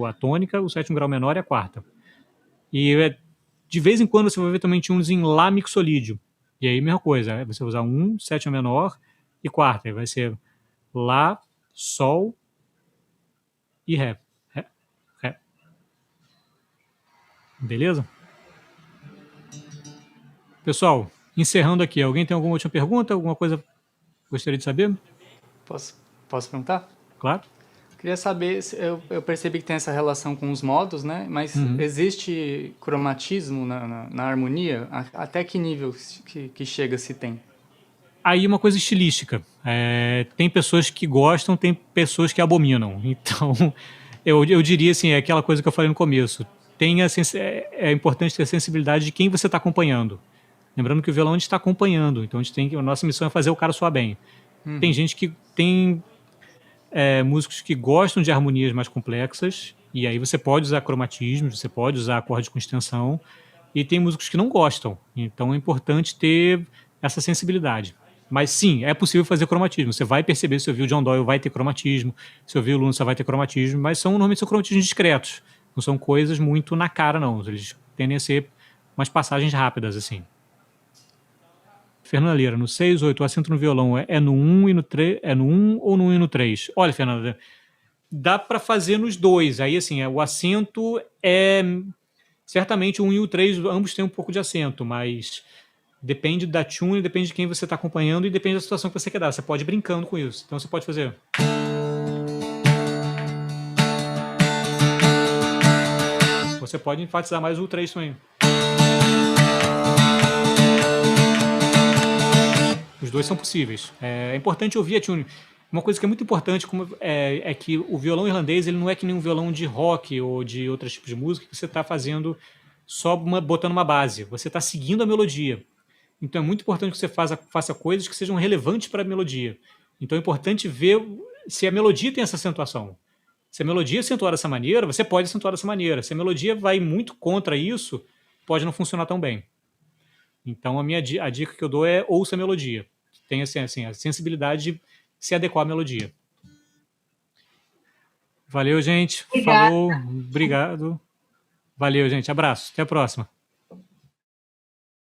A tônica, o sétimo grau menor e a quarta. E de vez em quando você vai ver também tunes em Lá mixolídio. E aí, mesma coisa, você vai usar 1, sétima menor e quarta. Aí vai ser Lá, Sol e Ré. Ré. Beleza? Pessoal, encerrando aqui, alguém tem alguma última pergunta? Alguma coisa que gostaria de saber? Posso perguntar? Claro. Queria saber, eu percebi que tem essa relação com os modos, né? Mas existe cromatismo na harmonia? Até que nível que chega, se tem? Aí uma coisa estilística. Tem pessoas que gostam, tem pessoas que abominam. Então, eu diria assim, é aquela coisa que eu falei no começo. É importante ter a sensibilidade de quem você está acompanhando. Lembrando que o violão a gente está acompanhando, então a nossa missão é fazer o cara soar bem. Tem gente que tem músicos que gostam de harmonias mais complexas, e aí você pode usar cromatismo, você pode usar acordes com extensão, e tem músicos que não gostam. Então é importante ter essa sensibilidade. Mas sim, é possível fazer cromatismo. Você vai perceber, se ouvir o John Doyle vai ter cromatismo, se ouvir o Luna vai ter cromatismo, mas normalmente são cromatismos discretos. Não são coisas muito na cara, não. Eles tendem a ser umas passagens rápidas, assim. Fernanda Lira, no 6, 8, o acento no violão é no 1 e no 3, é no 1 ou no 1 e no 3? Olha, Fernanda, dá para fazer nos dois. Aí, assim, o acento é... Certamente o 1 e o 3, ambos têm um pouco de acento, mas depende da tune, depende de quem você está acompanhando e depende da situação que você quer dar. Você pode ir brincando com isso. Então, você pode fazer... Você pode enfatizar mais o 3 também. Os dois são possíveis. É importante ouvir a tune. Uma coisa que é muito importante é que o violão irlandês ele não é que nem um violão de rock ou de outros tipos de música que você está fazendo só botando uma base. Você está seguindo a melodia. Então é muito importante que você faça coisas que sejam relevantes para a melodia. Então é importante ver se a melodia tem essa acentuação. Se a melodia acentuar dessa maneira, você pode acentuar dessa maneira. Se a melodia vai muito contra isso, pode não funcionar tão bem. Então a dica que eu dou é ouça a melodia. Tem assim, a sensibilidade de se adequar à melodia. Valeu, gente. Obrigada. Falou. Obrigado. Valeu, gente. Abraço. Até a próxima.